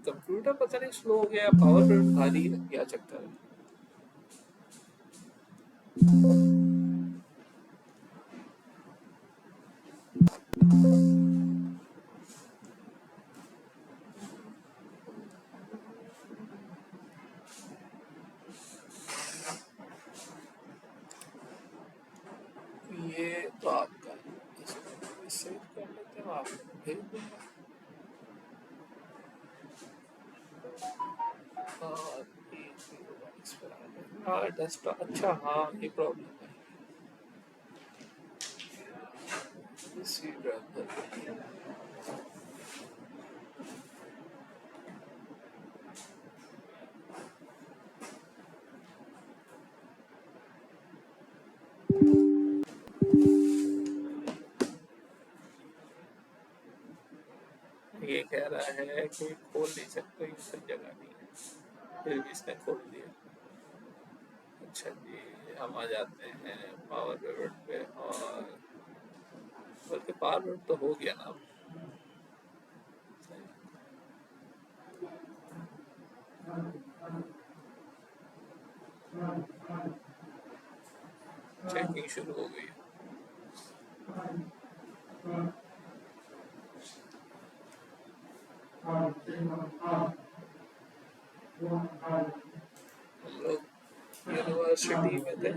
Computer पता नहीं slow हो गया, पावर पिवट भारी लग गया चक्कर है। ये तो आपका सेव कर लेते हैं, आपको भेज दूंगा। और हाँ डेस्कटॉप, अच्छा हाँ ये प्रॉब्लम है। सी ड्राइव ये कह रहा है कि खोल नहीं सकते, ये सब जगह नहीं है, फिर भी इसने खोल दिया। अच्छा जी, हम आ जाते हैं पावर पिवट पे, और बल्कि पावर पिवट तो हो गया ना। चेकिंग शुरू हो गई। हम लोग यूनिवर्सिटी में थे।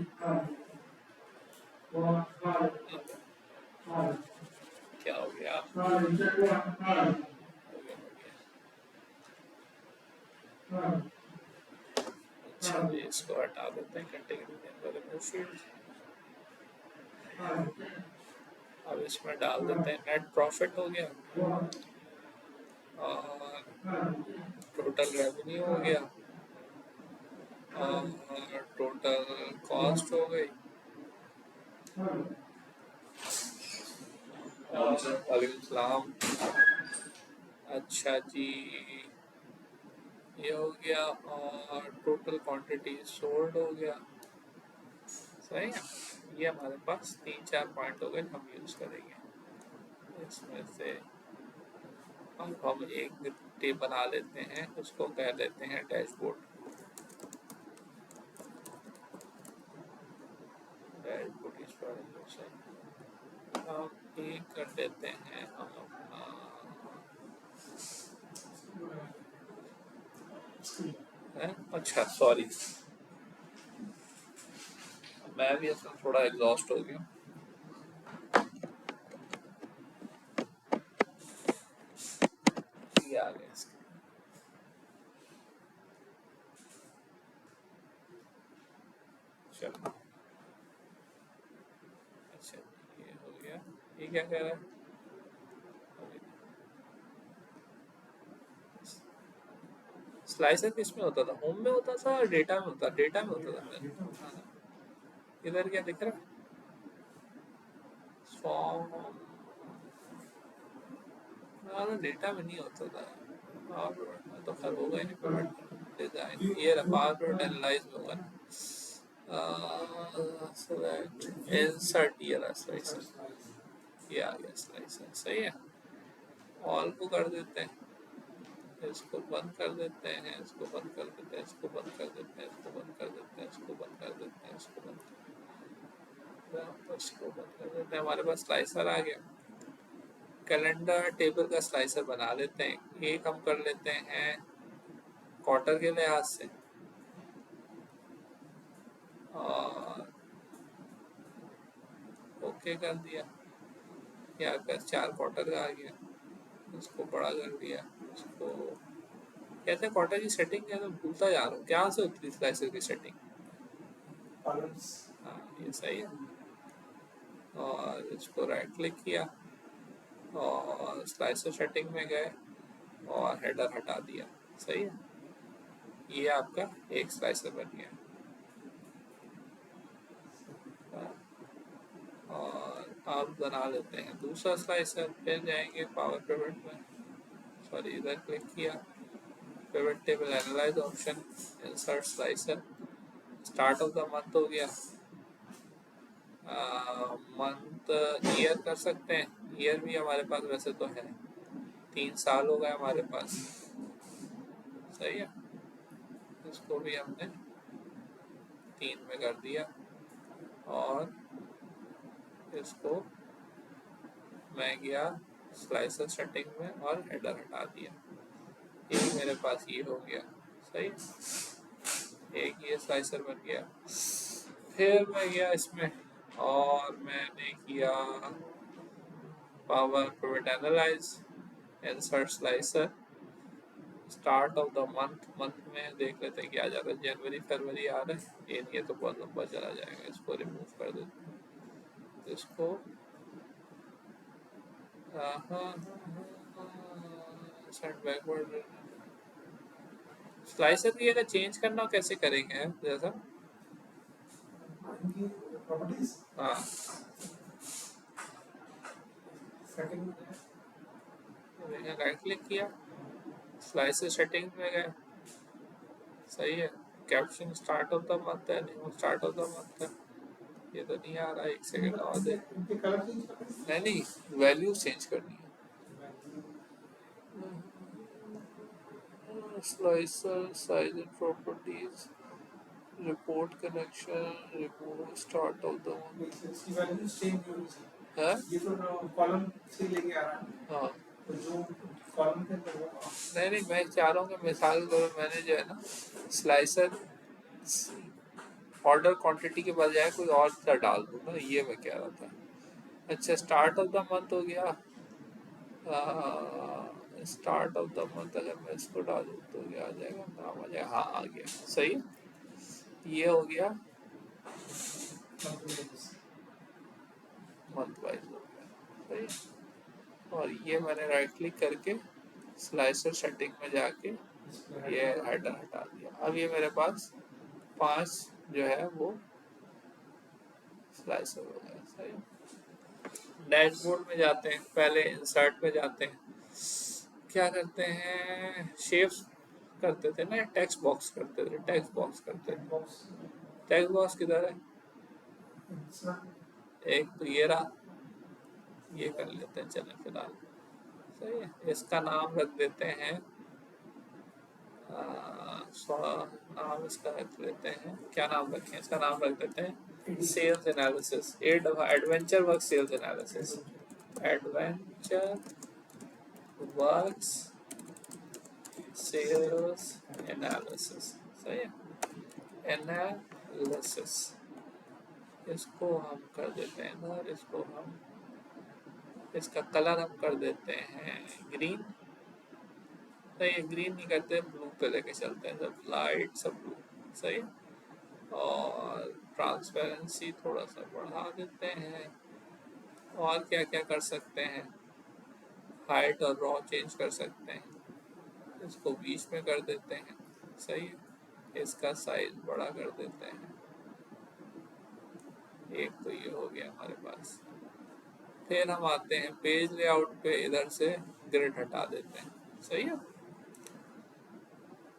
क्या हो गया? हो गया। अच्छा जी, इसको हटा देते हैं कैटेगरी। अब इसमें डाल देते हैं नेट प्रॉफिट हो गया, और टोटल रेवेन्यू हो गया, और टोटल कॉस्ट हो गई, और वालेकुम। अच्छा जी, ये हो गया, और टोटल क्वांटिटी सोल्ड हो गया। सही है, ये हमारे पास 3-4 पॉइंट हो गए हम यूज़ करेंगे। इसमें से अब हम एक टेबल बना लेते हैं, उसको कह लेते हैं डैशबोर्ड। डैशबोर्ड इस पर हम एक कर देते हैं हम अपना है। अच्छा सॉरी, मैं भी असल थोड़ा एग्जॉस्ट हो गया। ये आ गया इसका। चलो अच्छा, ये हो गया। ये क्या कह रहा है? स्लाइसर किस में होता था? होम में होता था, डेटा में होता? डेटा में होता था। इधर क्या दिख रहा है? फॉर्म डेटा में नहीं होता था, और तो खैर होगा ही नहीं। प्रोडक्ट डिजाइन ये पावर प्रोडक्ट एनालाइज में होगा ना। सेलेक्ट इंसर्ट, ये रहा स्लाइसर, ये आ गया स्लाइसर। सही है, ऑल को कर देते हैं, इसको बंद कर देते हैं, इसको बंद कर देते हैं, इसको बंद कर देते हैं, इसको बंद कर देते हैं, इसको बंद कर देते हैं, इसको बंद कर देते हैं, इसको बंद कर देते हैं। हमारे पास स्लाइसर आ गया। कैलेंडर टेबल का स्लाइसर बना लेते हैं। एक हम कर लेते हैं क्वार्टर के लिहाज से, और ओके कर दिया। या कर 4 क्वार्टर का आ गया, उसको बड़ा कर दिया। उसको कहते हैं क्वार्टर की सेटिंग है, तो भूलता जा रहा हूँ क्या से होती थी स्लाइसर की सेटिंग। हाँ ये सही है, और इसको राइट क्लिक किया, और स्लाइसर सेटिंग में गए, और हेडर हटा दिया। सही है, ये आपका एक स्लाइसर बन गया। और आप बना लेते हैं दूसरा स्लाइसर। फिर जाएंगे पावर पिवट में, सॉरी इधर क्लिक किया, pivot table analyse option, insert slicer. Start of the month हो गया, मंथ ईयर कर सकते हैं। ईयर भी हमारे पास वैसे तो है, 3 साल हो गए हमारे पास। सही है, इसको भी हमने 3 में कर दिया और इसको मैं गया स्लाइसर सेटिंग में और हेडर हटा दिया। एक मेरे पास ये हो गया, सही, एक ये स्लाइसर बन गया। फिर मैं गया इसमें और मैंने किया power pivot analyse, insert slicer, start of the month में देख लेते हैं क्या आ जा रहा है, जनवरी फरवरी आ रहा है, ये नहीं है तो बहुत लंबा चला जाएगा, इसको रिमूव कर देते हैं, इसको सेट बैकवर्ड। स्लाइसर की अगर चेंज करना हो कैसे करेंगे जैसा, प्रॉपर्टीज हाँ सेटिंग राइट क्लिक किया, स्लाइसर सेटिंग में गए, सही है, caption start of the month है, नहीं स्टार्ट ऑफ द मंथ है, ये तो नहीं आ रहा, एक सेकंड और दे, इनके कलर चेंज करना नहीं वैल्यू चेंज करनी है, slicer size and properties, report connection, remove start of the month, इसकी वैल्यू सेम होनी चाहिए है, ये तो कॉलम से लेके आ रहा है हाँ तो जो कॉलम के अंदर होगा नहीं मैं चाह रहा हूँ कि मिसाल के तौर पर मैंने जो है ना स्लाइसर ऑर्डर क्वांटिटी के बजाय कोई और सा डाल दूँ ना, ये मैं कह रहा था। अच्छा स्टार्ट ऑफ द मंथ हो गया, स्टार्ट ऑफ द मंथ अगर मैं इसको डालूँ तो क्या आ जाएगा, नाम आ जाएगा, हाँ आ गया, सही, ये हो गया मंथ वाइज हो गया, सही, और ये मैंने राइट क्लिक करके स्लाइसर सेटिंग में जाके ये हेडर हटा दिया। अब ये मेरे पास 5 जो है वो स्लाइसर हो गया, सही। डैशबोर्ड में जाते हैं, पहले इंसर्ट में जाते हैं, क्या करते हैं, शेप्स करते थे ना, टेक्स्ट बॉक्स करते थे, टेक्स्ट बॉक्स करते थे, बॉक्स टेक्स्ट बॉक्स किधर है, एक तो ये रहा, ये कर लेते हैं चलें फिलहाल, सही है, इसका नाम रख देते हैं नाम इसका रख लेते हैं, क्या नाम रखें, इसका नाम रख देते हैं sales analysis, adventure work sales analysis, adventure works sales analysis, सही है, एनालिसिस, इसको हम कर देते हैं और इसको हम, इसका कलर हम कर देते हैं ग्रीन, सही है, ग्रीन नहीं करते, ब्लू पे लेके चलते हैं, सब लाइट सब ब्लू, सही है, और ट्रांसपेरेंसी थोड़ा सा बढ़ा देते हैं, और क्या क्या कर सकते हैं, हाइट और रॉ चेंज कर सकते हैं, इसको बीच में कर देते हैं, सही है, इसका साइज बड़ा कर देते हैं, एक तो ये हो गया हमारे पास। फिर हम आते हैं पेज लेआउट पे, इधर से ग्रिड हटा देते हैं, सही है,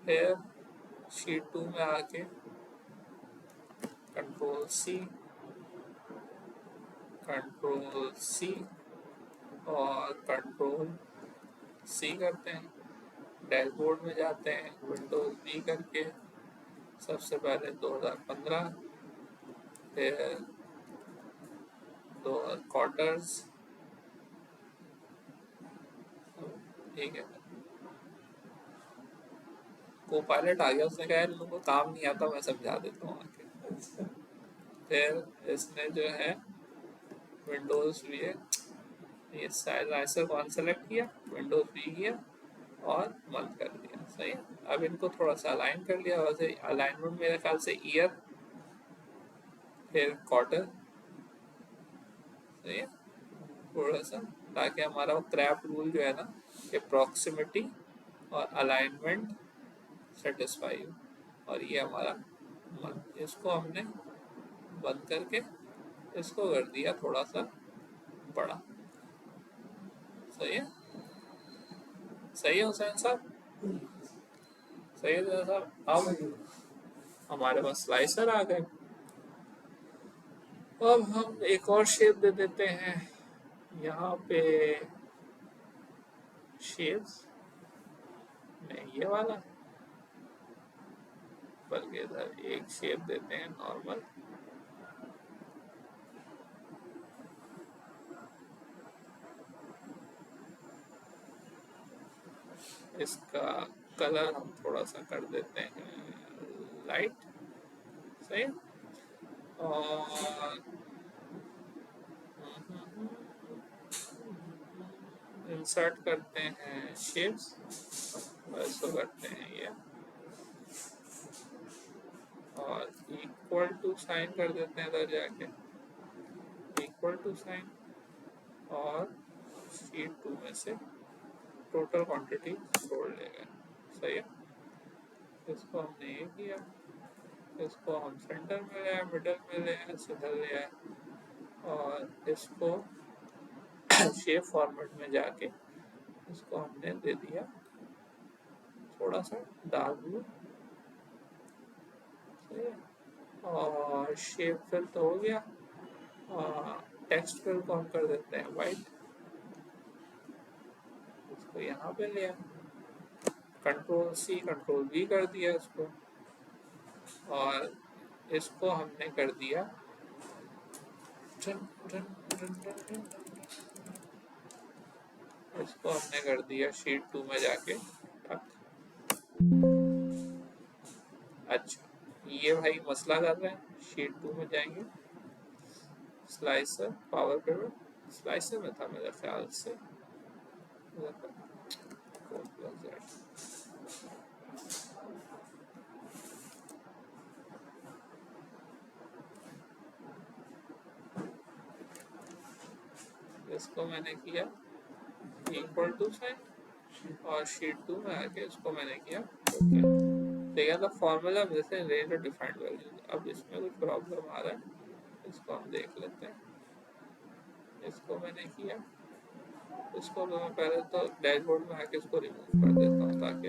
फिर शीट 2 में आके कंट्रोल सी और कंट्रोल सी करते हैं, डैशबोर्ड में जाते हैं, विंडोज बी करके सबसे पहले 2015, फिर 2 क्वार्टर्स, ठीक है, को पायलट आ गया, उसने कहा इन लोगों को काम नहीं आता, मैं समझा देता हूँ आके, फिर इसने जो है विंडोज भी है, ये साइजर को अनसेलेक्ट किया, विंडोज भी किया और बंद कर दिया, सही है। अब इनको थोड़ा सा अलाइन कर लिया, वैसे अलाइनमेंट मेरे ख्याल से ईयर फिर क्वार्टर, सही है, थोड़ा सा, ताकि हमारा वो क्रैप रूल जो है ना, ये प्रॉक्सिमिटी और अलाइनमेंट सेटिस्फाई हो, और ये हमारा मंथ, इसको हमने बंद करके इसको कर दिया थोड़ा सा बड़ा, सही है, सही है हुसैन साहब, सही है हुसैन साहब। अब हमारे पास स्लाइसर आ गए, अब हम एक और शेप दे देते हैं यहाँ पे, शेप्स नहीं ये वाला, सिंपल के इधर एक शेप देते हैं नॉर्मल, इसका कलर हम थोड़ा सा कर देते हैं लाइट, सही। और इंसर्ट करते हैं शेप्स, और इसको करते हैं ये, और इक्वल टू साइन कर देते हैं इधर जाके, इक्वल टू साइन, और शीट 2 में से टोटल क्वांटिटी छोड़ लेगा, सही है। इसको हमने ये किया, इसको हम सेंटर में ले आए, मिडल में ले आए, इधर ले आए, और इसको शेप फॉर्मेट में जाके इसको हमने दे दिया थोड़ा सा डार्क ब्लू, सही है। और शेप फिल तो हो गया, टेक्स्ट फिल को हम कर देते हैं वाइट, इसको यहाँ पे ले आए, कंट्रोल सी कंट्रोल वी कर दिया इसको, और इसको हमने कर दिया इसको हमने कर दिया शीट 2 में जाके ठक। अच्छा, ये भाई मसला कर रहे हैं, शीट 2 में जाएंगे, स्लाइसर पावर पिवट स्लाइसर में था मेरे ख्याल से, इसको मैंने किया इक्वल टू साइन, और शीट 2 में आके इसको मैंने किया ओके। देखिए द फॉर्मूला जैसे रेंज और डिफाइंड वैल्यूज, अब इसमें कुछ प्रॉब्लम आ रहा है, इसको हम देख लेते हैं। इसको मैंने किया, इसको मैं पहले तो डैशबोर्ड में आके इसको रिमूव कर देता हूँ ताकि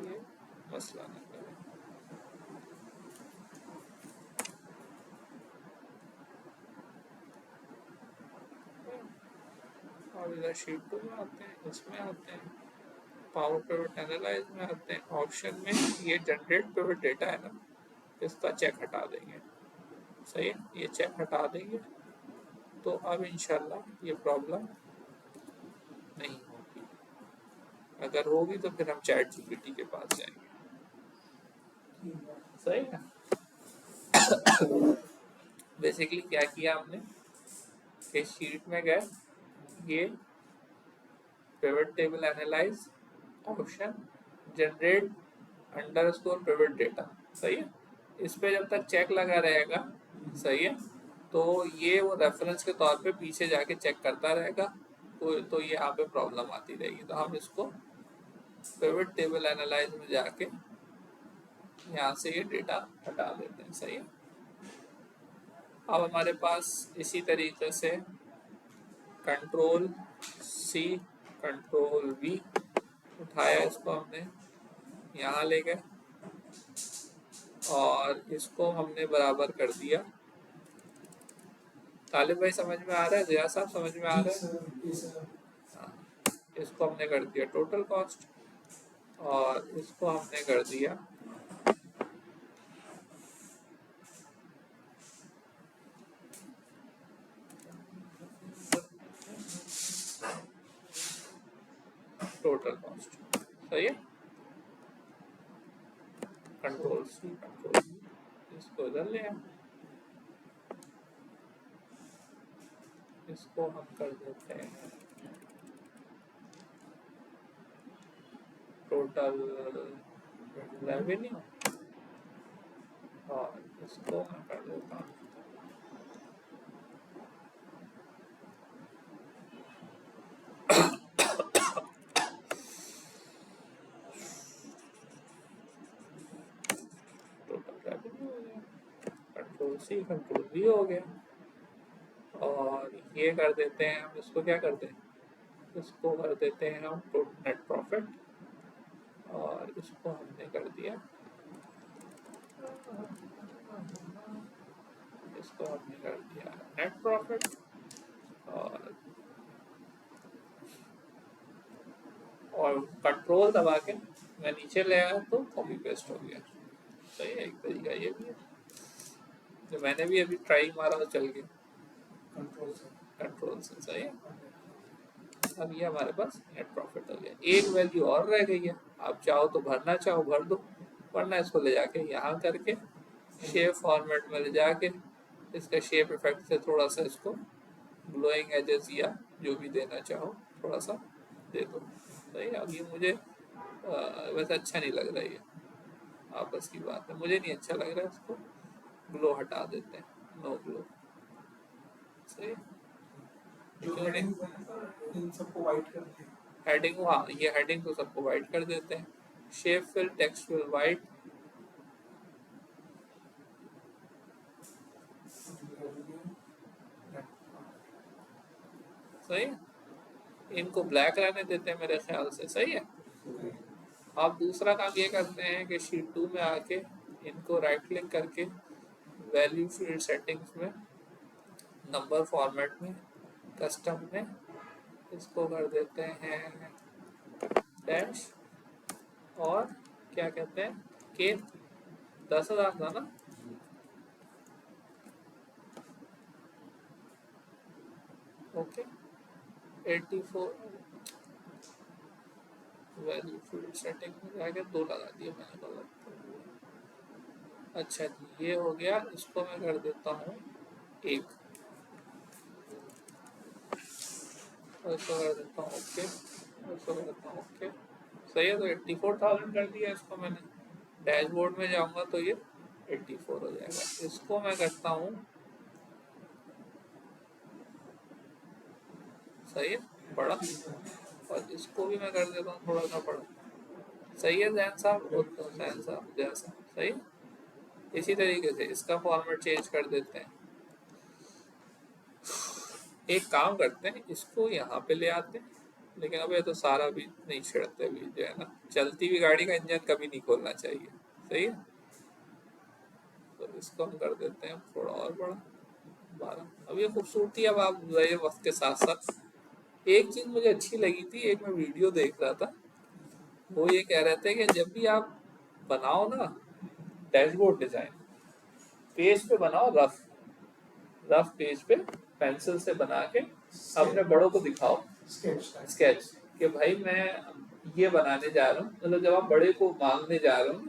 ये मसला ना करे। और इधर शीट 2 में आते हैं, इसमें आते हैं, पावर पिवट एनालाइज में आते हैं, ऑप्शन में ये जनरेट पिवट डेटा है ना, इसका चेक हटा देंगे, सही है। ये चेक हटा देंगे तो अब इंशाल्लाह ये प्रॉब्लम नहीं होगी, अगर होगी तो फिर हम चैट जीपीटी के पास जाएंगे, सही है। बेसिकली क्या किया हमने कि शीट में गए, ये pivot table analyse, option generate underscore pivot data, सही है। इस पे जब तक चेक लगा रहेगा, सही है, तो ये वो रेफरेंस के तौर पे पीछे जाके चेक करता रहेगा, तो ये यहाँ पे प्रॉब्लम आती रहेगी। तो हम इसको पिवट टेबल एनालाइज में जाके यहाँ से ये डेटा हटा देते हैं, सही है। अब हमारे पास इसी तरीके से कंट्रोल सी कंट्रोल वी उठाया, इसको हमने यहाँ ले गए और इसको हमने बराबर कर दिया। तालिब भाई समझ में आ रहा है, जिया साहब समझ में आ रहा है? हाँ, इसको हमने कर दिया टोटल कॉस्ट, और इसको हमने कर दिया टोटल कॉस्ट, सही है। कंट्रोल सी कंट्रोल वी, इसको इधर ले आए, इसको हम कर देते हैं टोटल रेवेन्यू, और इसको मैं कर देता हूँ टोटल रेवेन्यू हो गया, कंट्रोल सी कंट्रोल वी हो गया, और ये कर देते हैं हम, इसको क्या करते हैं, इसको कर देते हैं हम नेट प्रॉफिट, और इसको हमने कर दिया, इसको हमने कर दिया नेट प्रॉफिट, और कंट्रोल दबा के मैं नीचे ले आया तो कॉपी पेस्ट हो गया। सही है, एक तरीका ये भी है। तो मैंने भी अभी ट्राई मारा तो चल गया कंट्रोल से। कंट्रोल से। सही है। अब ये हमारे पास नेट प्रॉफिट हो गया। एक वैल्यू और रह गई है, आप चाहो तो भरना चाहो भर दो, वरना इसको ले जाके यहाँ करके शेप फॉर्मेट में ले जाके इसका शेप इफेक्ट से थोड़ा सा इसको ग्लोइंग एजेस या जो भी देना चाहो थोड़ा सा दे दो। सही है। अब ये मुझे वैसे अच्छा नहीं लग रहा है, ये आपस की बात है, मुझे नहीं अच्छा लग रहा है। इसको ग्लो हटा देते हैं, नो ग्लो। सही है। जो क्यों नहीं? हेडिंग्स हैं सर इन सबको वाइट कर दिए। हेडिंग, हाँ ये हेडिंग तो सबको वाइट कर देते हैं। Shape fill text fill white. सही है। इनको ब्लैक रहने देते हैं मेरे ख्याल से। सही है। आप दूसरा काम ये करते हैं कि शीट 2 में आके इनको राइट क्लिक करके वैल्यू फील्ड सेटिंग्स में नंबर फॉर्मेट में कस्टम में इसको कर देते हैं डैश और क्या कहते हैं के 10,000 था ना। ओके 84 वैल्यू फील्ड सेटिंग में जाके 2 लगा दिए मैंने गलत। अच्छा जी ये हो गया। इसको मैं कर देता हूँ 1 और इसको कर देता हूँ ओके और इसको कर देता हूँ ओके। सही है। तो 84,000 कर दिया इसको मैंने। डैशबोर्ड में जाऊंगा तो ये 84 हो जाएगा। इसको मैं करता हूँ, सही है, बड़ा, और इसको भी मैं कर देता हूँ थोड़ा सा बड़ा। सही है जैन साहब, जैन साहब जैसा। सही है। इसी तरीके से इसका फॉर्मेट चेंज कर देते हैं। एक काम करते हैं, इसको यहाँ पे ले आते हैं, लेकिन अब ये तो सारा भी नहीं छेड़ते भी, जो है ना, चलती हुई गाड़ी का इंजन कभी नहीं खोलना चाहिए। सही है। तो इसको हम कर देते हैं थोड़ा और बड़ा 12। अब ये खूबसूरती अब आप रहे वक्त के साथ साथ। एक चीज मुझे अच्छी लगी थी, एक मैं वीडियो देख रहा था, वो ये कह रहे थे कि जब भी आप बनाओ ना डैशबोर्ड डिजाइन, पेज पे बनाओ, रफ रफ पेज पे पेंसिल से बना के अपने बड़ों को दिखाओ स्केच कि भाई मैं ये बनाने जा रहा हूँ। मतलब जब आप बड़े को मांगने जा रहे हो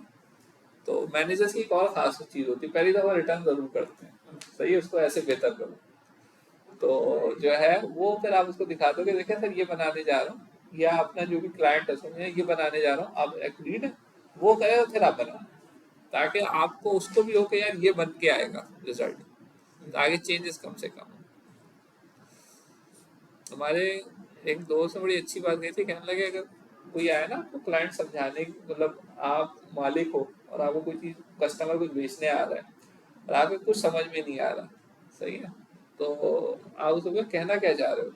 तो मैनेजर्स की एक और खास चीज होती है, पहली दफा रिटर्न जरूर करते हैं। सही है। उसको ऐसे बेहतर करो तो जो है वो फिर आप उसको दिखा दो कि देखिए सर ये बनाने जा रहा हूँ, या अपना जो भी क्लाइंट है समझे ये बनाने जा रहा हूँ, आप एग्रीड है, वो करे तो फिर आप बनाओ, ताकि आपको उसको भी हो कि यार ये बन के आएगा रिजल्ट, तो आगे चेंजेस कम से कम। हमारे एक दोस्त ने बड़ी अच्छी बात कही थी, कहने लगे अगर कोई आए ना आपको क्लाइंट समझाने की, मतलब आप मालिक हो और आपको कोई चीज कस्टमर कुछ बेचने आ रहा है और आपको कुछ समझ में नहीं आ रहा, सही है, तो आप उसको कहना क्या चाह रहे हो,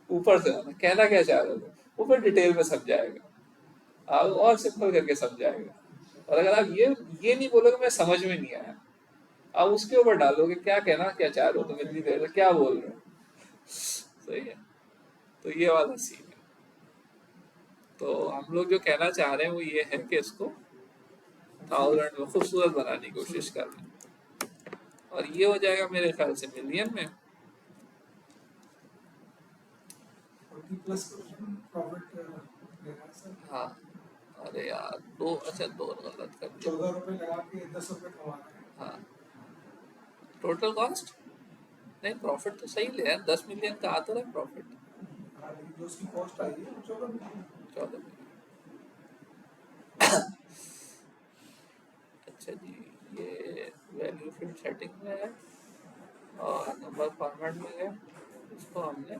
ऊपर से आना कहना क्या चाह रहे हो, वो फिर डिटेल में समझाएगा, आप और सिंपल करके समझाएगा। और अगर आप ये नहीं बोलोगे मैं समझ में नहीं आया, आप उसके ऊपर डालोगे क्या कहना क्या चाह रहे हो, तुम इतनी देर से क्या बोल रहे हो। सही है। तो ये वाला सीन है। तो हम लोग जो कहना चाह रहे हैं वो ये है कि इसको 1000 में खूबसूरत बनाने की कोशिश कर रहे हैं, और ये हो जाएगा मेरे ख्याल से मिलियन में। 40+ प्रॉफिट लेना सर। हाँ अरे यार दो, अच्छा दो गलत कर दिया। 14 रुपए लगा के 10 रुपए कमा रहे हैं। हाँ टोटल कॉस्ट नहीं, प्रॉफिट तो सही ले यार, 10 मिलियन का आता है प्रॉफिट। हाँ, लेकिन जो उसकी कॉस्ट आई है वो 14 रुपए। 14 मिलियन। अच्छा जी ये वैल्यू फील्ड सेटिंग में है और नंबर फॉर्मेट में है, इसको हमने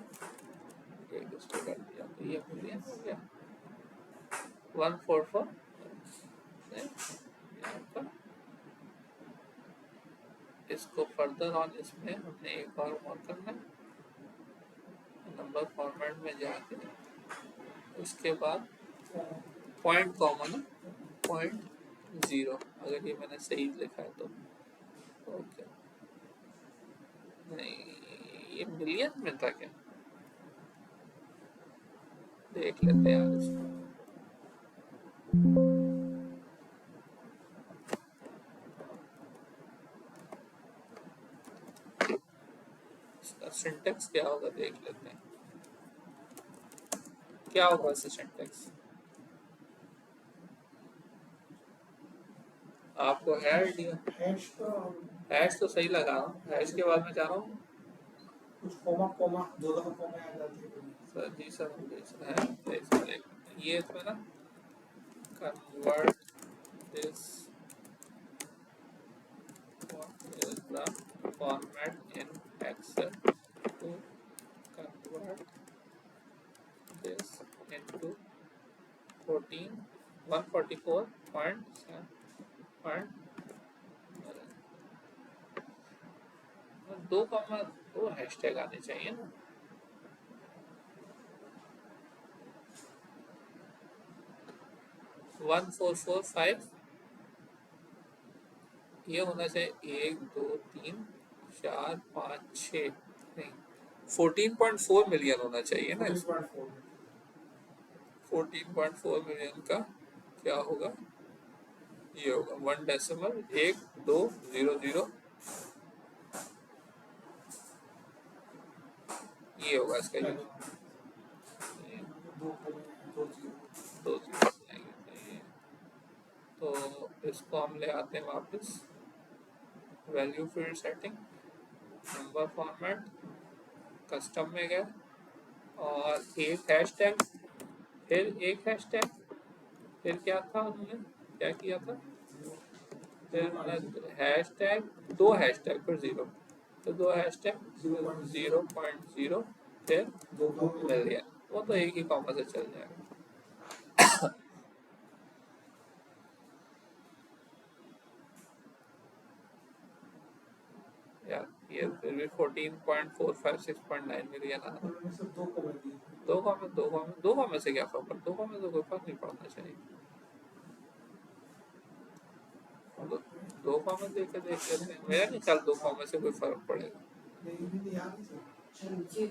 इसको कर दिया तो ये मिलियन हो गया 144। यहाँ पर इसको फर्दर ऑन इसमें हमने एक और करना है, नंबर फॉर्मेट में जाके उसके बाद पॉइंट कॉमन है 0.0, अगर ये मैंने सही लिखा है तो ओके। नहीं ये मिलियन में था क्या, देख लेते हैं यार इसको। इसका सिंटेक्स क्या होगा देख लेते हैं, क्या होगा इसका सिंटेक्स। आपको है आइडिया? हैश का हैश तो सही लगा रहा हूँ, हैश के बाद में जा रहा हूँ कुछ कोमा कोमा दो दफा कोमा आ जाती है कभी। सर जी सर मुझे है ऐसे देख लेते हैं। ये इसमें ना convert this what is the format in Excel to convert this into 14 144.7 दो कॉमा दो हैशटैग आने चाहिए ना। 1445 ये होना चाहिए 1 2 3 4 5 6 नहीं 14.4 मिलियन होना चाहिए ना। 14.4 14.4 मिलियन का क्या होगा, ये होगा 1.1200 ये होगा इसका यूज। दो कोमे दो जीरो। 2 0 आएंगे। तो इसको हम ले आते हैं वापस value field setting, number format, custom में गए और एक हैशटैग, फिर एक हैशटैग, फिर क्या था उन्होंने क्या किया था, फिर हैशटैग दो हैशटैग फिर जीरो, तो दो हैशटैग 0.0 फिर दो मिलियन, वो तो एक ही कॉमा से चल जाएगा। यार ये फिर भी 14.456.9 मिलियन आ रहा है। उन्होंने सिर्फ दो कोमे दिए। दो कॉमे से क्या फर्क पड़ता, दो कॉमे से कोई फर्क नहीं पड़ना चाहिए। दो कॉमे देख के देख लेते हैं, मेरा नहीं ख्याल दो कॉमे से कोई फर्क पड़ेगा। नहीं यहाँ नीचे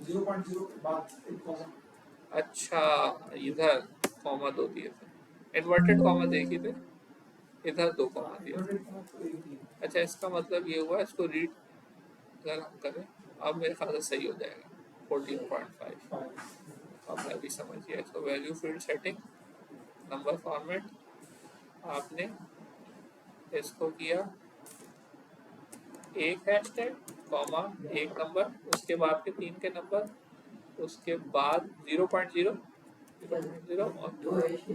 0.0 के बाद एक कोमा। अच्छा इधर कॉमा दो दिए थे, इन्वर्टेड कॉमा देखे थे, इधर दो कॉमा दिए थे। इन्वर्टेड कोमा तो एक ही है। अच्छा इसका मतलब ये हुआ, इसको रीड अगर हम करें अब मेरे ख्याल से सही हो जाएगा 14.5। अब मैं भी समझ गया इसको। Value field setting, number format, आपने इसको किया एक हैशटैग कॉमा एक नंबर, उसके बाद के तीन के नंबर, उसके बाद 0.0 और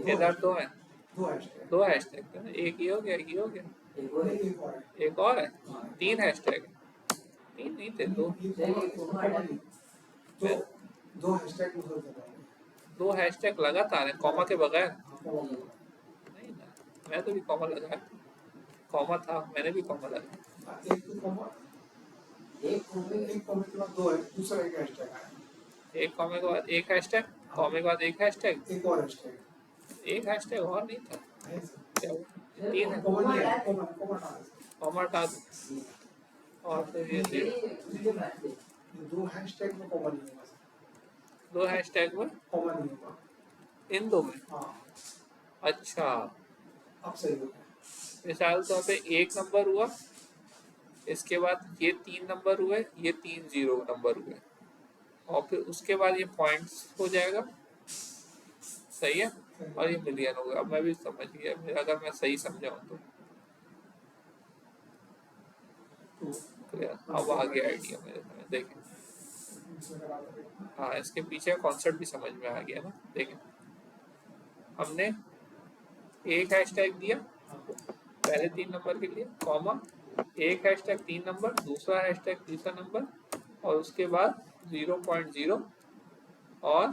इधर दो है, दो हैशटैग। दो हैशटैग थे ना, एक ये हो गया, एक ये हो गया, एक और है। एक और है, तीन हैशटैग है। तीन नहीं थे दो, दो दो हैशटैग में हो जाता है। दो हैशटैग लगातार है कॉमा के बगैर कोमा नहीं ना, मैं तो भी कॉमा लगाया, कॉमा था मैंने भी कॉमा लगाया। एक कोमा एक कोमे के बाद दो है, दूसरा एक हैशटैग आया। एक कॉमे के बाद एक हैशटैग, कॉमे के बाद एक हैशटैग, एक और हैशटैग एक हैशटैग और नहीं था, है सर। क्या हुआ? तीन है, कोमा नहीं है, कोमा कोमा डाल। कॉमा हटा दो और फिर ये दो हैशटैग में कोमा नहीं होगा सर। दो हैशटैग में कोमा नहीं होगा। इन दो में, हाँ अच्छा अब सही हो गया। मिसाल तौर पे एक नंबर हुआ, इसके बाद ये तीन नंबर हुए, ये तीन जीरो नंबर हुए, और फिर उसके बाद ये पॉइंट्स हो जाएगा, सही है, और ये मिलियन होगा। अब मैं भी समझ गया, अगर मैं सही समझा हूँ तो अब आ गया आइडिया मेरे में। देखें हाँ इसके पीछे कॉन्सेप्ट भी समझ में आ गया ना। देखें हमने एक हैशटैग दिया पहले तीन नंबर के लिए, कॉमा एक हैशटैग तीन नंबर, दूसरा हैशटैग तीसरा नंबर, और उसके बाद 0.0 और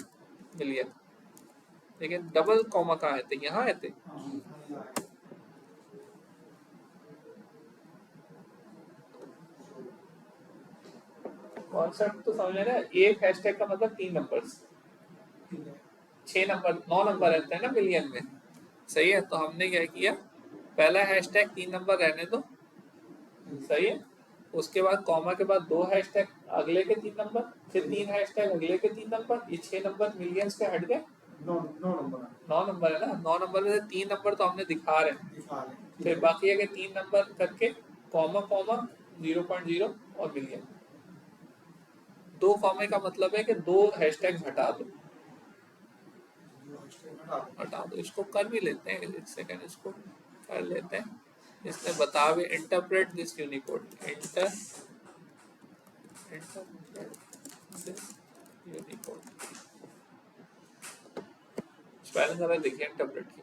मिलियन। लेकिन डबल कॉमा कहाँ आए थे, यहाँ आए थे। कॉन्सेप्ट तो समझ रहे, एक हैशटैग का मतलब तीन नंबर्स, 6 नंबर 9 नंबर रहते हैं ना मिलियन में, सही है। तो हमने क्या किया, पहला हैशटैग तीन नंबर रहने दो, सही है, उसके बाद कॉमा के बाद दो हैशटैग अगले के तीन नंबर, फिर तीन हैशटैग अगले के तीन नंबर, ये 6 नंबर मिलियंस पे हट गए। 9 नंबर है ना, 9 नंबर में से तीन नंबर तो हमने दिखा रहे हैं, फिर बाकी है कि तीन नंबर करके कॉमा कॉमा 0.0 और मिलियन। 2 कॉमे का मतलब है कि 2 हैशटैग हटा दो, हटा दो। इसको कर भी लेते हैं, एक सेकंड इसको कर लेते हैं। इसने बता भी interpret this Unicode, interpret this Unicode, spelling अलग देखिए इंटरप्रेट की।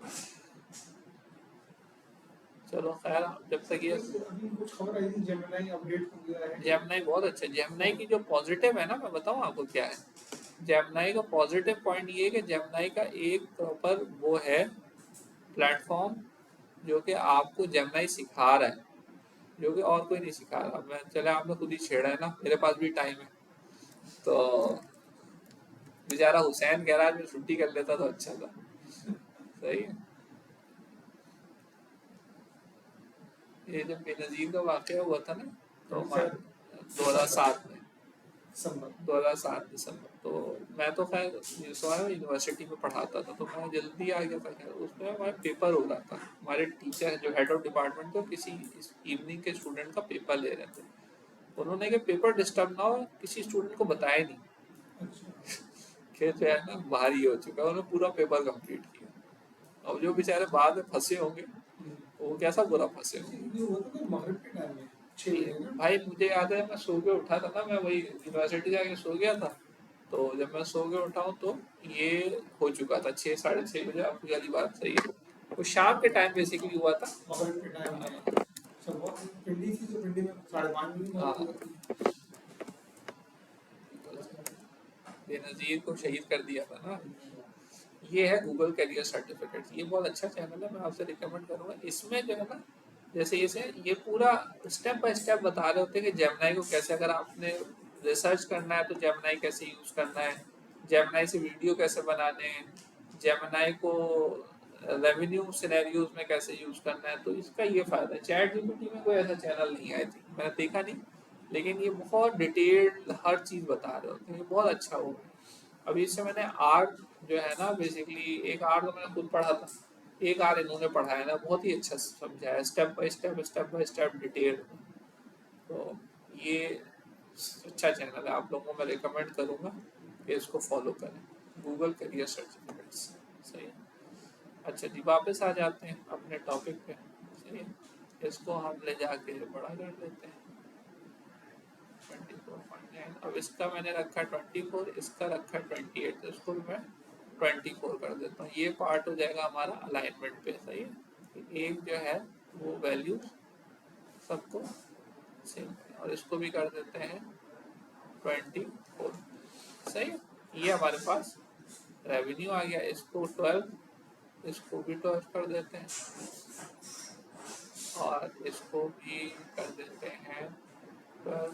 चलो खैर, जब तक ये अभी कुछ खबर आई थी जेमिनी अपडेट हो गया है। जेमिनी बहुत अच्छा है। जेमिनी की जो पॉजिटिव है ना, मैं बताऊं आपको क्या है। जेमिनी का पॉजिटिव पॉइंट ये है कि जेमिनी का एक प्रॉपर वो है प्लेटफॉर्म जो कि आपको जेमिनी सिखा रहा है, जो कि और कोई नहीं सिखा रहा। मैं चले आपने खुद ही छेड़ा है ना, मेरे पास भी टाइम है तो बेचारा हुसैन कह रहा है मैं छुट्टी कर लेता तो अच्छा था। सही है। ये जब बेनजीर का वाकया हुआ था ना, तो 2007 में, दिसंबर 2007 दिसंबर, तो मैं तो खैर यूनिवर्सिटी में पढ़ाता था, तो मैं जल्दी आ गया था। खैर उसमें हमारा पेपर हो रहा था, हमारे टीचर जो हेड ऑफ डिपार्टमेंट थे किसी इवनिंग के स्टूडेंट का पेपर ले रहे थे। उन्होंने कि पेपर डिस्टर्ब ना हो, किसी स्टूडेंट को बताया नहीं कि जो है ना भारी हो चुका है। उन्होंने पूरा पेपर कंप्लीट किया। अब जो बेचारे बाद में फंसे होंगे वो कैसा बुरा फंसे होंगे। ये होता था मगरिब के टाइम में 6 बजे ना। भाई मुझे याद है मैं सो के उठा था ना, मैं वही यूनिवर्सिटी जाके सो गया था। तो जब मैं सो के उठा हूँ तो ये हो चुका था 6 साढ़े 6 बजे। आपकी वाली बात सही है, वो शाम के टाइम बेसिकली हुआ था। मगरिब के टाइम में सब बहुत पिंडी थी, तो पिंडी में 5:30 बजे हाँ, मगरिब हो जाती बेनजीर को शहीद कर दिया था ना। ये है गूगल कैरियर सर्टिफिकेट, ये बहुत अच्छा चैनल है, मैं आपसे रिकमेंड करूँगा। इसमें जो है ना, जैसे ये पूरा स्टेप बाय स्टेप बता रहे होते हैं कि जेमिनी को कैसे, अगर आपने रिसर्च करना है तो जेमिनी कैसे यूज़ करना है, जेमिनी से वीडियो कैसे बनाने हैं, जेमिनी को रेवेन्यू सिनेरियोज में कैसे यूज़ करना है। तो इसका ये फ़ायदा है। चैट जीपीटी में कोई ऐसा चैनल नहीं आई थी, मैंने देखा नहीं, लेकिन ये बहुत डिटेल्ड हर चीज़ बता रहे होते हैं, ये बहुत अच्छा हो गया। अभी इससे मैंने आर्ट जो है ना, बेसिकली एक आर्ट तो मैंने खुद पढ़ा था, एक आर्ट इन्होंने पढ़ाया ना, बहुत ही अच्छा समझाया, स्टेप बाय स्टेप डिटेल। तो ये अच्छा चैनल है, आप लोगों को मैं रिकमेंड करूँगा कि इसको फॉलो करें, गूगल करियर सर्टिफिकेट्स। सही है। अच्छा जी, वापस आ जाते हैं अपने टॉपिक पे। सही है, इसको हम ले जाके बड़ा कर देते हैं 24.9। अब इसका मैंने रखा है 24, इसका रखा है 28, तो इसको भी मैं 24 कर देता हूँ। ये पार्ट हो जाएगा हमारा अलाइनमेंट पे। सही है, एक जो है वो वैल्यू सबको सेम है, और इसको भी कर देते हैं 24। सही है, ये हमारे पास रेवेन्यू आ गया। इसको 12, इसको भी 12 कर देते हैं, और इसको भी कर देते हैं 12,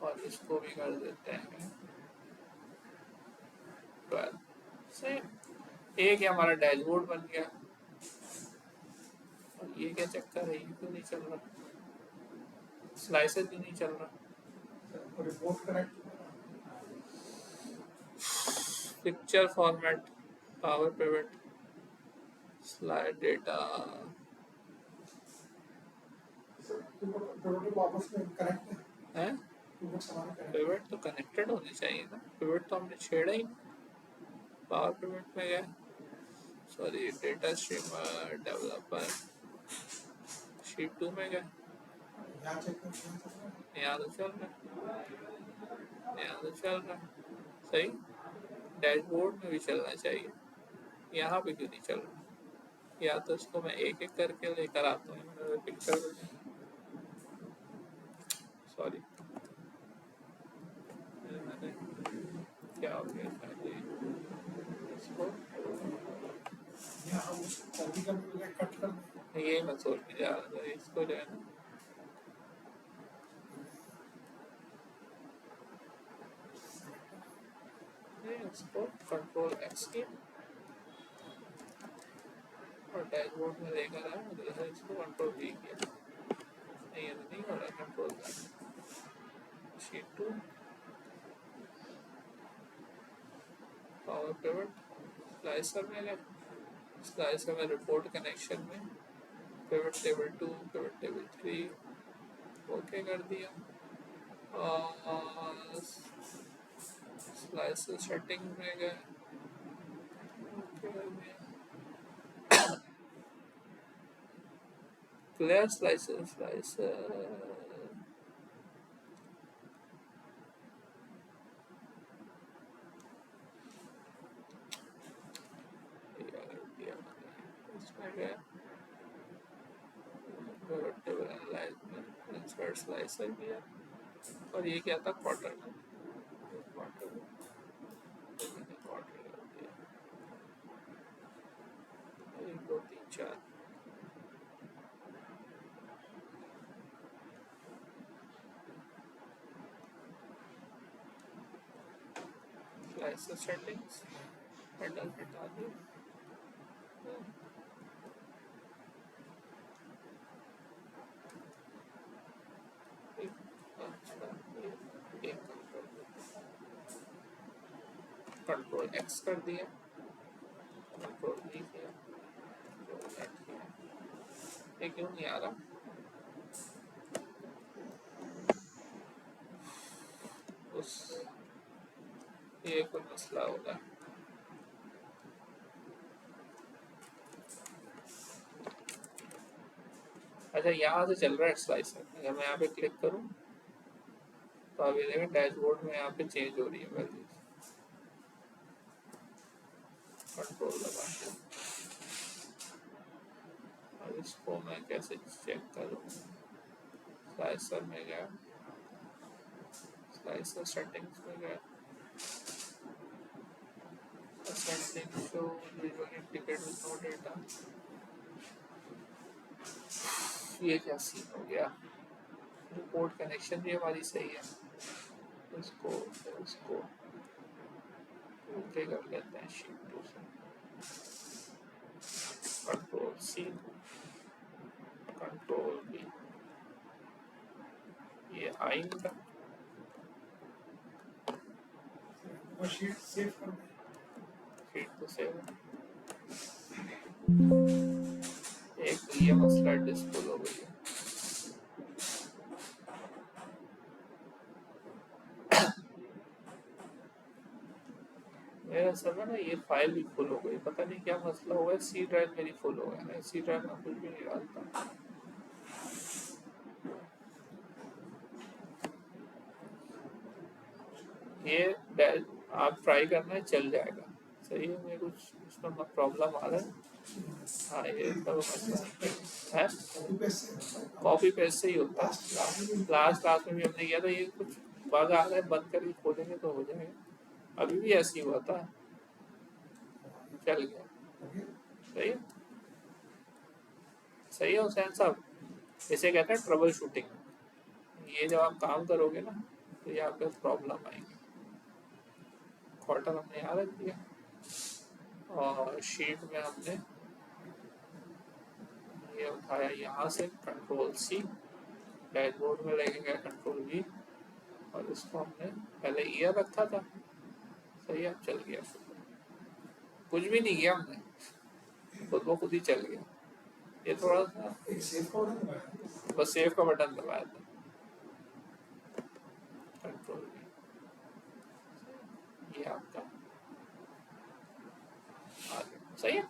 और इसको भी कर देते हैं 12। सही, एक है हमारा डैशबोर्ड बन गया। और ये क्या चक्कर है, ये क्यों नहीं चल रहा, स्लाइसेस क्यों नहीं चल रहा। है। Report correct picture format, power pivot, slide data, pivot वापस में कनेक्ट है पिवट हमारे कनेक्ट पिवट तो कनेक्टेड होनी चाहिए ना, पिवट तो हमने छेड़ा ही। पावर पिवट में गए, sorry data streamer developer, sheet 2 में गए, यहाँ चेक कर यहाँ तो चल रहा है, यहाँ तो चल रहा है। सही, डैशबोर्ड में भी चलना चाहिए, यहाँ पे क्यों नहीं चल रहा। या तो इसको मैं एक एक करके लेकर आता हूँ पिक्चर, सॉरी मैंने क्या हो गया था ये, इसको यहाँ उस कॉपी का भी कट कर यही मैं सोच के जा रहा था, इसको जो है ना इसको कंट्रोल एक्स किया और डैशबोर्ड में लेकर आया, जैसे इसको कंट्रोल V किया। नहीं ये तो नहीं हो रहा, control sheet 2, power pivot, slicer में गए, स्लाइसर में रिपोर्ट कनेक्शन में pivot table 2, pivot table 3 okay कर दिया। और स्लाइसर सेटिंग में गए, क्लियर स्लाइसर इसमें गए, इंसर्ट स्लाइसर किया, और ये क्या था, क्वार्टर का, क्वार्टर क्वार्टर कर दिया, 1 2 3 4, स्लाइसर सेटिंग्स हैंडल हटा दिया, कंट्रोल एक्स कर दिया, कंट्रोल वी किया, कंट्रोल जेड किया, ये क्यों नहीं आ रहा, उस ये कोई मसला होगा, अच्छा यहाँ से चल रहा है स्लाइसर, अगर मैं यहाँ पे क्लिक करूँ तो आप ये देखें डैशबोर्ड में यहाँ पे चेंज हो रही है वैल्यूज, कंट्रोल दबा के, और इसको मैं कैसे चेक करूँ, स्लाइसर में गया, स्लाइसर सेटिंग्स में गया, setting show visual indicator with no data, ये क्या सीन हो गया, रिपोर्ट कनेक्शन भी हमारी सही है, इसको ओके कर लेते हैं शीट 2 से, कंट्रोल सी, कंट्रोल बी, ये आई का वो शीट सेव कर दे। शीट तो सेव है, एक तो ये मसला डिस्प्ले हो गई है, मेरा सब है ना, ये फाइल भी फुल हो गई, पता नहीं क्या मसला हुआ है, सी ड्राइव मेरी फुल हो गया, सी ड्राइव में कुछ भी नहीं डालता, ये आप ट्राई करना है, चल जाएगा, सही है, मेरे कुछ उसमें प्रॉब्लम आ रहा है, हाँ ये सब मसला है, कॉपी पेस्ट से ही होता है, क्लास में भी हमने किया था, ये कुछ बग आ रहा है, बंद करके खोलेंगे तो हो जाएगा, अभी भी ऐसे ही हुआ था, चल गया, सही है, सही है हुसैन साहब, इसे कहते हैं ट्रबल शूटिंग, ये जब आप काम करोगे ना तो ये आपके प्रॉब्लम आएगी, क्वार्टर हमने यहाँ रख दिया, और शीट में हमने ये उठाया यहाँ से, कंट्रोल सी, डैशबोर्ड में लेके गया कंट्रोल वी, और इसको हमने पहले ईयर रखा था, सही है, चल गया, कुछ भी नहीं किया हमने, खुद वो खुद ही चल गया, ये थोड़ा सा एक सेव का बटन दबाया, बस सेव का बटन दबाया था, कंट्रोल वी, ये आपका आ गया, सही है,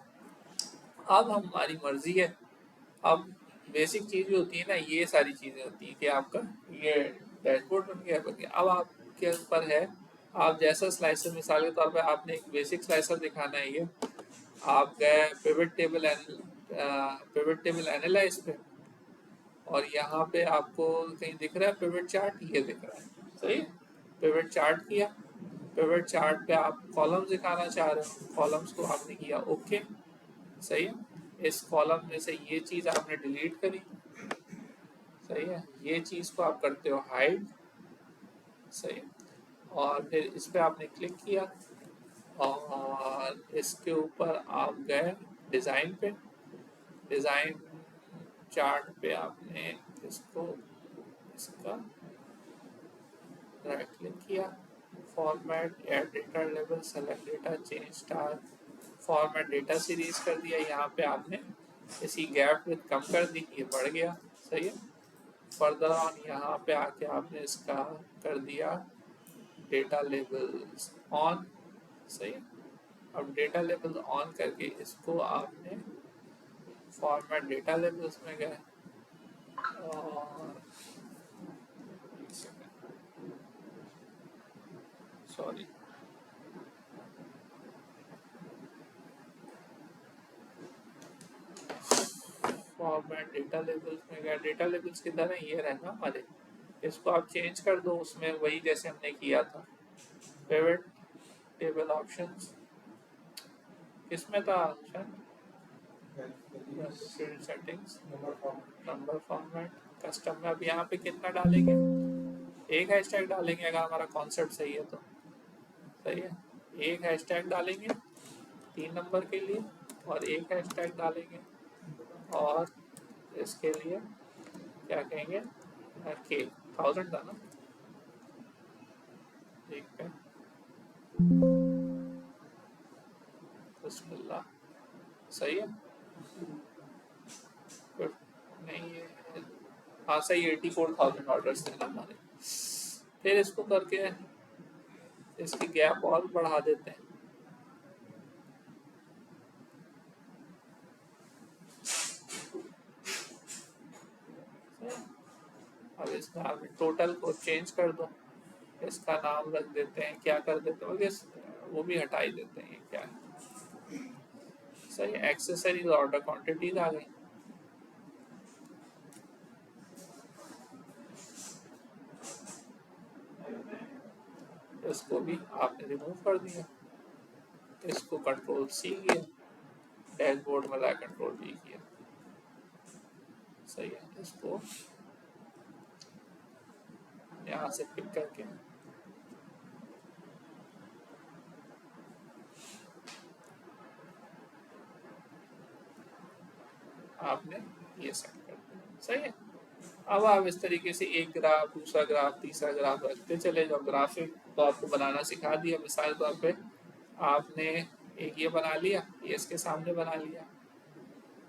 अब हमारी मर्जी है, अब बेसिक चीज जो होती है ना, ये सारी चीजें होती है कि आपका ये डैशबोर्ड बन गया, अब आपके ऊपर है, आप जैसा स्लाइसर, मिसाल के तौर पे आपने एक बेसिक स्लाइसर दिखाना है, ये आप गए पिवट टेबल एनालाइज पे, और यहाँ पे आपको कहीं दिख रहा है पिवट चार्ट, ये दिख रहा है, सही है, पिवट चार्ट किया, पिवट चार्ट पे आप कॉलम्स दिखाना चाह रहे हो, कॉलम्स को आपने किया ओके, सही है, इस कॉलम में से ये चीज आपने डिलीट करी, सही है, ये चीज को आप करते हो हाइड, सही है, और फिर इस पे आपने क्लिक किया, और इसके ऊपर आप गए डिजाइन पे, डिजाइन चार्ट पे आपने इसको, इसका राइट क्लिक किया, फॉर्मेट एड डेटा लेवल, select data, change star, format data series कर दिया, यहाँ पे आपने इसी गैप विथ कम कर दी, ये बढ़ गया, सही है, फर्दर ऑन यहाँ पे आके आपने इसका कर दिया डेटा लेबल्स ऑन, सही है। अब डेटा लेबल्स ऑन करके इसको आपने फॉर्मेट डेटा लेबल्स में गए और सॉरी फॉर्मेट डेटा लेबल्स में गया, डेटा लेबल्स किधर है, ये रहना हमारे, इसको आप चेंज कर दो उसमें वही जैसे हमने किया था। पिवट टेबल ऑप्शंस किसमें था option, field settings, number format, custom में। अब यहाँ पे कितना डालेंगे, एक हैशटैग डालेंगे अगर हमारा कॉन्सेप्ट सही है तो, सही है। एक हैशटैग डालेंगे 3 नंबर के लिए और एक हैशटैग डालेंगे और इसके लिए क्या कहेंगे, के 1000 था ना, एक पे बिस्मिल्लाह, सही है। फिर नहीं ये, हाँ सही, 84,000 ऑर्डर्स थे ना हमारे। फिर इसको करके इसकी गैप और बढ़ा देते हैं, अब इसमें आप टोटल को चेंज कर दो, इसका नाम रख देते हैं, क्या कर देते हैं, वो भी हटा ही देते हैं, ये क्या है, सही। एक्सेसरीज ऑर्डर क्वांटिटीज आ गई, इसको भी आपने रिमूव कर दिया, इसको कंट्रोल सी किया, डैशबोर्ड में ला कंट्रोल वी किया, सही है। इसको यहाँ से पिक करके आपने ये सेट कर दिया, सही है। अब आप इस तरीके से एक ग्राफ, दूसरा ग्राफ, तीसरा ग्राफ रखते चले जाओ। ग्राफिक तो आपको बनाना सिखा दिया, मिसाल तौर पे आपने एक ये बना लिया, ये इसके सामने बना लिया,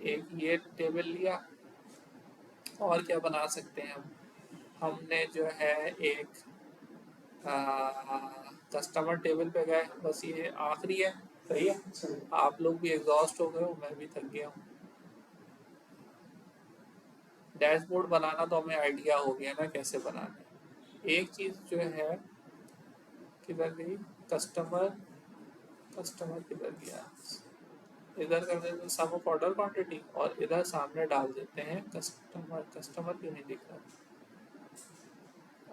एक ये टेबल लिया, और क्या बना सकते हैं हम, हमने जो है एक कस्टमर टेबल पे गए, बस ये आखिरी है, सही है। आप लोग भी एग्जॉस्ट हो गए हो, मैं भी थक गया हूँ। डैशबोर्ड बनाना तो हमें आइडिया हो गया ना कैसे बनाना है। एक चीज़ जो है किधर गई, कस्टमर, कस्टमर किधर गया, इधर कर देते हैं सम ऑफ ऑर्डर क्वांटिटी और इधर सामने डाल देते हैं कस्टमर, कस्टमर क्यों नहीं दिख रहा,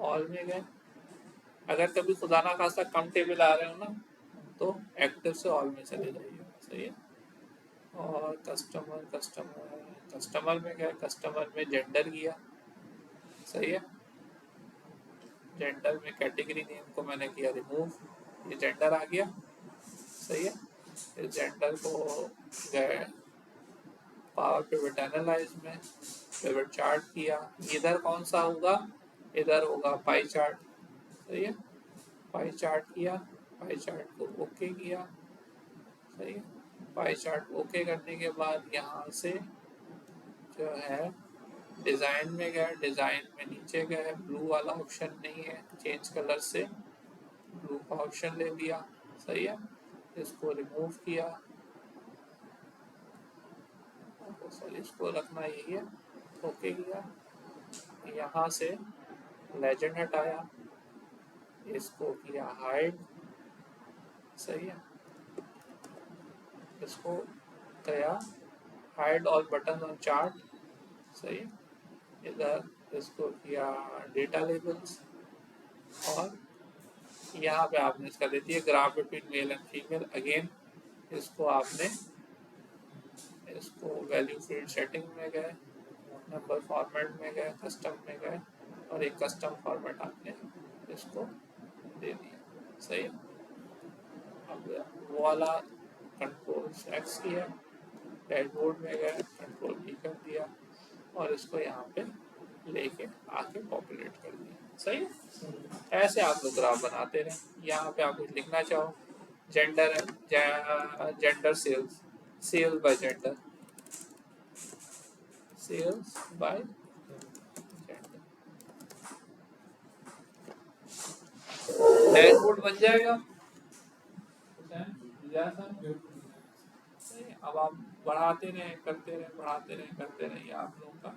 ऑल में गए। अगर कभी खुदा ना खास्ता कम टेबल आ रहे हो ना तो एक्टिव से ऑल में चले जाइए, सही है। और कस्टमर, कस्टमर, कस्टमर में गए, कस्टमर में जेंडर किया, सही है। जेंडर में कैटेगरी नेम को मैंने किया रिमूव, ये जेंडर आ गया, सही है। इस जेंडर को गए पावर पिवट एनालाइज में, पिवट चार्ट किया, इधर कौन सा होगा, इधर होगा पाई चार्ट, सही है। पाई चार्ट किया, पाई चार्ट को ओके किया, सही है। पाई चार्ट ओके करने के बाद यहाँ से जो है डिज़ाइन में गए, डिज़ाइन में नीचे गए, ब्लू वाला ऑप्शन नहीं है, चेंज कलर से ब्लू का ऑप्शन ले लिया, सही है। इसको रिमूव किया, सॉरी इसको रखना यही है, ओके किया। यहाँ से लेजेंड हटाया, इसको किया हाइड, सही है। इसको किया hide all button on chart, सही है। इधर इसको किया डेटा लेबल्स और यहाँ पे आपने इसका दे दिया graph between male and female. Again इसको आपने इसको वैल्यू फील्ड सेटिंग में गए, नंबर फॉर्मेट में गए, कस्टम में गए और एक कस्टम फॉर्मेट आपने इसको दे दिया, सही है। अब वो वाला कंट्रोल एक्स किया, डैशबोर्ड में गए, कंट्रोल ई कर दिया और इसको यहाँ पे लेके आके पॉपुलेट कर दिया, सही है। ऐसे आप लोग ग्राफ बनाते रहे। यहाँ पे आप कुछ लिखना चाहो, जेंडर है, gender sales, sales by gender, sales by gender. Dashboard output बन जाएगा। अब आप बढ़ाते रहे करते रहे, बढ़ाते रहे करते रहे, आप लोगों का